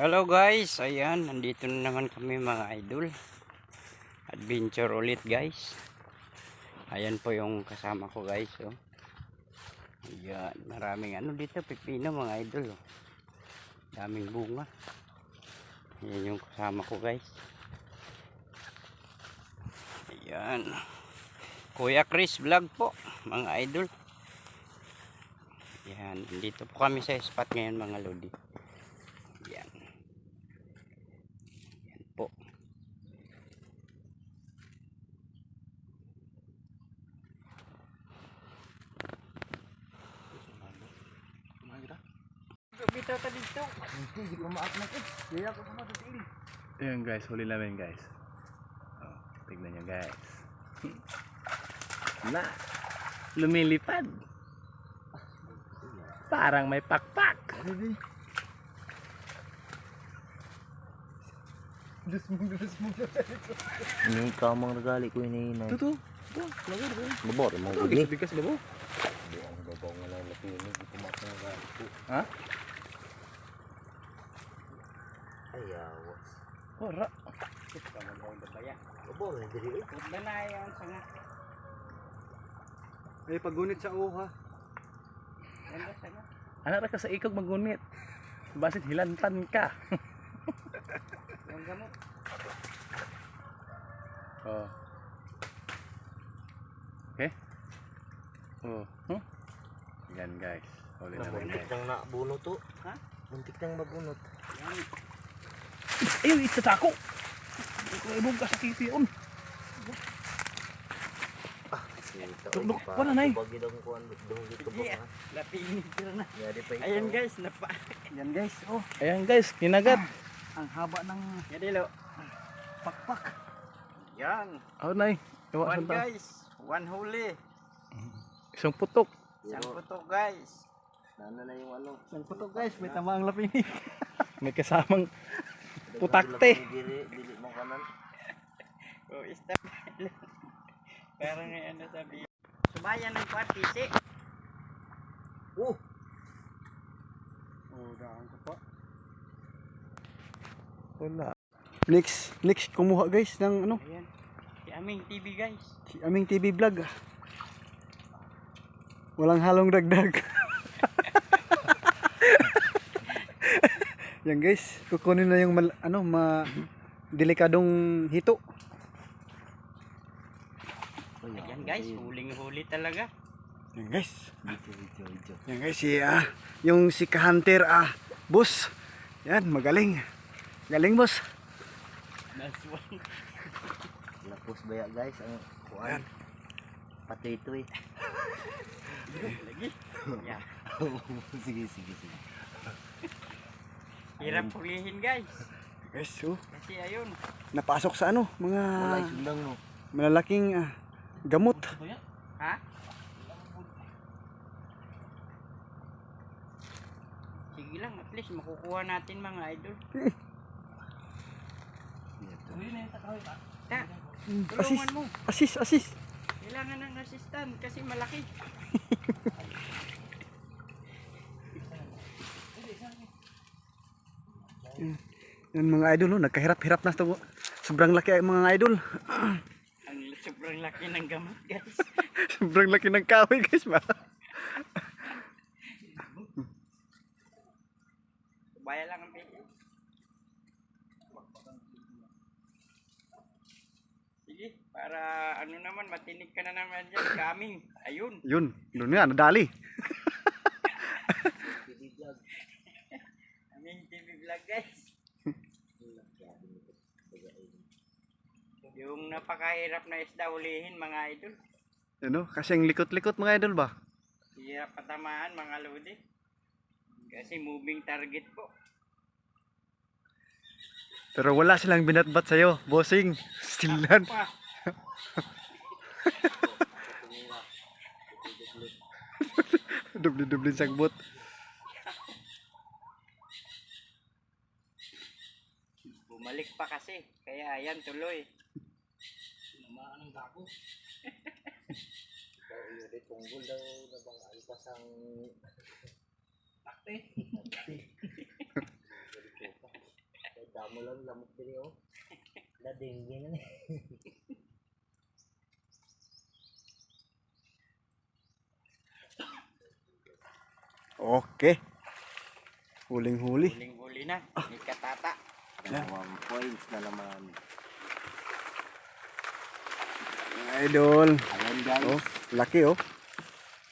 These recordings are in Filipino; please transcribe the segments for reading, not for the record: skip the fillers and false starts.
Hello guys, ayan, nandito na naman kami mga idol. Adventure ulit guys. Ayan po yung kasama ko guys, oh. Ayan, maraming ano dito, pipino mga idol, oh. Daming bunga. Ayan yung kasama ko guys. Ayan. Kuya Chris vlog po mga idol. Ayan, dito po kami sa spot ngayon mga lodi. Ayan. Ayan po. Bitaw ta dito. Hindi ko maak na eh. Kaya ko pa dito. Ayan guys, huli namin guys. Oh, tignan nyo guys. Na, lumilipad. Parang may pakpak. Ano yung kamang regali ko ini na? Tuto. Babor mo gini. Bigas babo. Ang babaw nga lang natin ini di pumasok ng regali ko. Ha? Ayaw. Ora. Babor na diri eh. Huwag na yung sanga. Ay pagunit sa uha. Ganda sanga. Anak ra ka sa ikog magunit. Basit hilantan ka. Yung gamot. Oh. Okay. Oh. Huh? Yan guys. Huli namin Muntik guys. nang nabunot to. Ha? Muntik nang mabunot. Yan. Ayun, itatako. Ito ibong ka sa kiti yun. Duk, wala na eh. Bagi daw ko ano dong dito po Yeah. ha. Lapingin ko na. Yari pa ikaw. Ayan guys, napa. Yan guys. Oh. Ayan guys, kinagat. Ang haba ng yadilo. Pakpak. Yan. Oh, nay. One guys. One huli. Isang putok. Isang putok guys. Nana na yung ano. Isang putok guys. May tamang lapingin. May kasamang putakte. Dili mo kanan. Oh, stop. Parang ngayon na sabi. Subayan ng partisi. Oh, daan ko pa. Wala. Next kumuha guys ng ano, Ayan. Si Aming TV guys. si aming TV vlog. Walang halong dagdag. Yan guys, kukunin na yung delikadong hito. Ayan guys, huling-huli talaga. Yan guys. video. Yan guys, yung si Ka-Hunter boss. Yan, magaling. Galing boss. Nice one. Lapos baya guys ang kuan. Pati ito eh. Lagi. Yeah. sige. Hirap hulihin guys. Guys, Kasi ayun. napasok sa mga Wala isundang no. malalaking gamot. Ha? Sige lang, at least makukuha natin mga idol. Ta, tulungan mo. Assist. Kailangan ng assistant kasi malaki. Yan mga idol, nagkahirap-hirap na ito. Sobrang laki ay mga idol. Ang sobrang laki ng gamot guys. Sobrang laki ng kahoy guys ba? Baya lang ang pili. Sige, para ano naman, matinig ka na naman dyan. Kaming, ayun. Yun, doon nga, nadali. Aming TV vlog guys. Yung napakahirap na isda hulihin mga idol. Ano, kasi ang likot-likot mga idol ba? Hirap patamaan mga lodi. Kasi moving target po. Pero wala silang binatbat sa'yo, bossing. Stilan. Pa. Dubli-dubli sagbot. Bumalik pa kasi. Kaya yan tuloy. Namaan ang gago. Ikaw iyo di tunggol daw na bang alpas ang Takte. mo lang lamok diri oh. Lading yan eh. Okay. Huling-huli. Huling-huli na. Ni katata. Dalawang points na naman. Mga idol. Ayan guys. Oh, laki oh.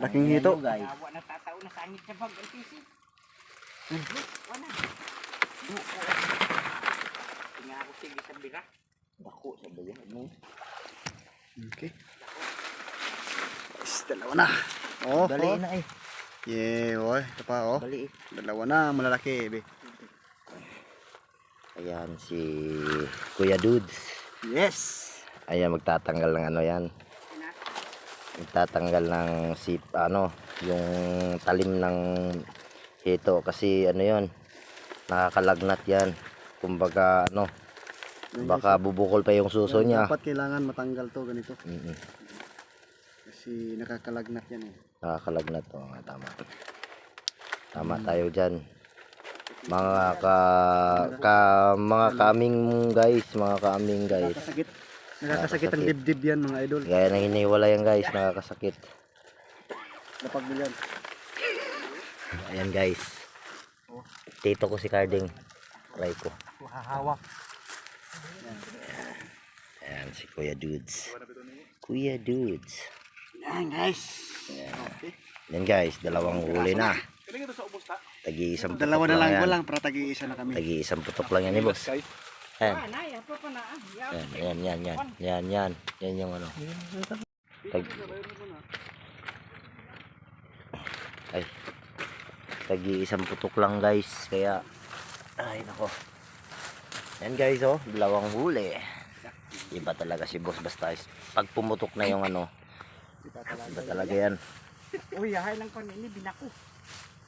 Laking Ayan, hito. oh, guys. Awa na tatao na sangit sa bag. LPC. Wala. Tingnan ako sige sa bira. Dako sa bayan mo. Okay. Guys, dalawa na. Oh, Dali oh. na eh. Yeah, boy. Ito pa oh. Dali eh. Dalawa na, malalaki, be. Ayan si Kuya Dudes. Yes. Ayan magtatanggal ng ano yan. Magtatanggal ng yung talim ng hito kasi ano yon, nakakalagnat yan. Kumbaga ano, baka bubukol pa yung suso niya. Dapat kailangan matanggal to ganito. Kasi nakakalagnat yan eh. Nakakalagnat to, tama. Tama tayo diyan. Mga mga kaming guys, Nakakasakit ang dibdib yan mga idol. Gaya ng hiniwala yan guys, nakakasakit. Lapag mo yan. Ayan guys. Tito ko si Carding. Try ko. Hahawak. Ayan si Kuya Dudes. Kuya Dudes. Yan guys. Yan guys, dalawang huli na. Tagi-isang putok Dalawa na lang yan. ko lang para tagi-isa na kami. Tagi-isang putok lang yan ni boss. Ayan. Nay, apa pa na? Yan. Yan yung ano. Tagi-isang putok lang guys. Kaya, ay nako. Yan guys oh, dalawang huli. Iba talaga si boss basta pag pumutok na yung ano. Iba talaga yan. Uy, yahay lang ko nini binako.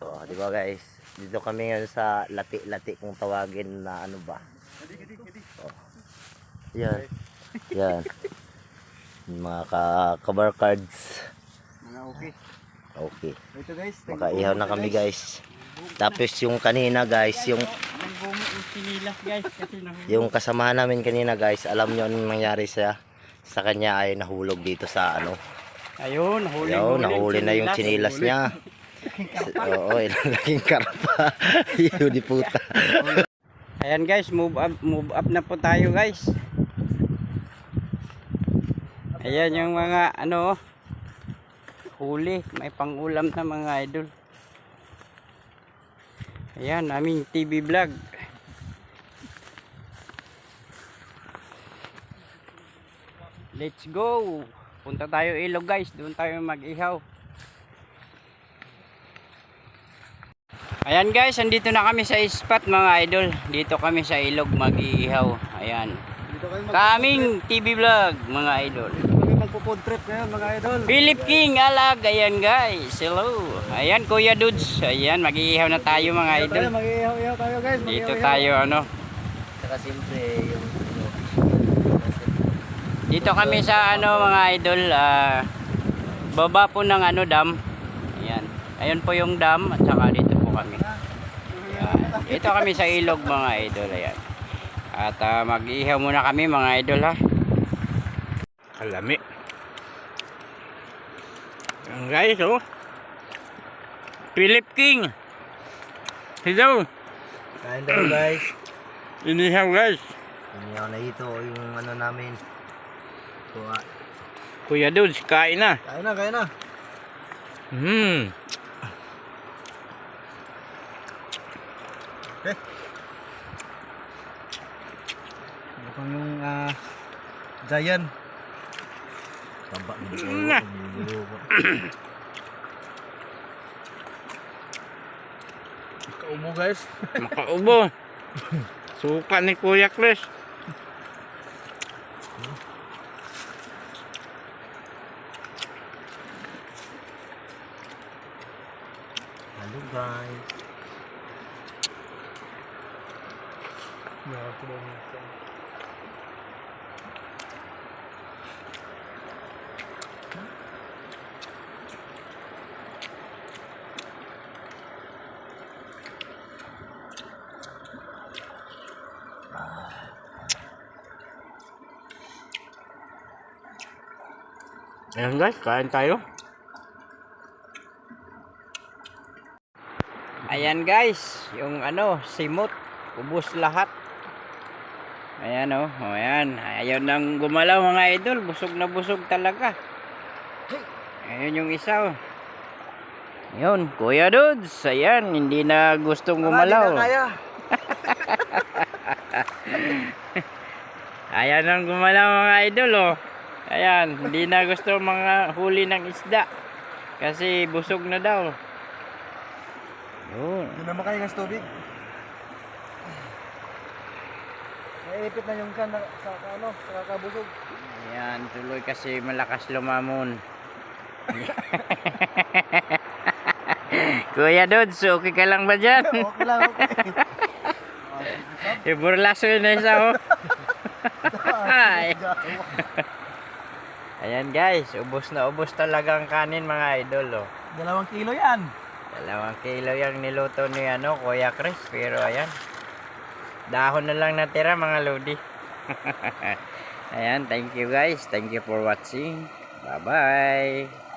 So, di ba guys? Dito kami ngayon sa lati-lati kung tawagin na ano ba. Oh. Yan. Yan. Mga cover cards. Mga okay. Okay. Ito guys. Makaihaw na kami guys. Tapos yung kanina guys, yung Nagbumo yung sinilas guys kasi yung kasamahan namin kanina guys, alam nyo anong nangyari sa kanya ay nahulog dito sa ano. Ayun, Nahuli na yung chinilas niya. Oo, laking karpa. Yun di puta. Ayan guys, move up na po tayo guys. Ayan yung mga ano huli, may pangulam na mga idol. Ayan, aming TV vlog. Let's go. Punta tayo ilog guys, doon tayo mag-ihaw. Ayan guys, andito na kami sa spot mga idol. Dito kami sa ilog mag-iihaw. Ayan. Kaming TV vlog mga idol. Kami magpo-food trip ngayon mga idol. Philip King Alag. Ayan guys. Hello. Ayan Kuya Dudes. Ayan, mag-iihaw na tayo mga idol. Mag-ihaw tayo guys. Dito tayo ano. Saka siyempre yung Dito kami sa ano mga idol. Baba po ng ano dam. Ayan. Ayun po yung dam at saka dito po kami. Ayan. Dito kami sa ilog mga idol. Ayan. At mag-ihaw muna kami mga idol ha. Kalami. Ayan guys oh. Philip King. Hello. kain daw guys. Inihaw guys. Inihaw na ito yung ano namin. Kuya Dudes, kain na. Kain na. Okay. Mukhang yung giant. Tamba Makaubo guys. Makaubo. Suka ni Kuya Chris. Hello guys. Ayan guys, kain tayo. Ayan guys, yung simot, ubos lahat. Ayan ayan. Ayaw nang gumalaw mga idol, busog na busog talaga. Ayan yung isa Yun, Kuya Dudes, ayan, hindi na gustong gumalaw. Hindi na kaya. Ayan ang gumalaw mga idol Ayan, hindi na gusto mga huli ng isda. Kasi busog na daw. Yun. Hindi na makain ng tubig. Naipit na yung kan sa kakabusog. Ayan, tuloy kasi malakas lumamon. Kuya Dudes, okay ka lang ba dyan? Okay lang, okay. Iburlaso yun na isa Ay. Ayan guys, ubos na ubos talaga ang kanin mga idol 2 kilo yan. 2 kilo yung niluto ni Kuya Chris. Pero ayan, dahon na lang natira mga lodi. Ayan, thank you guys. Thank you for watching. Bye bye.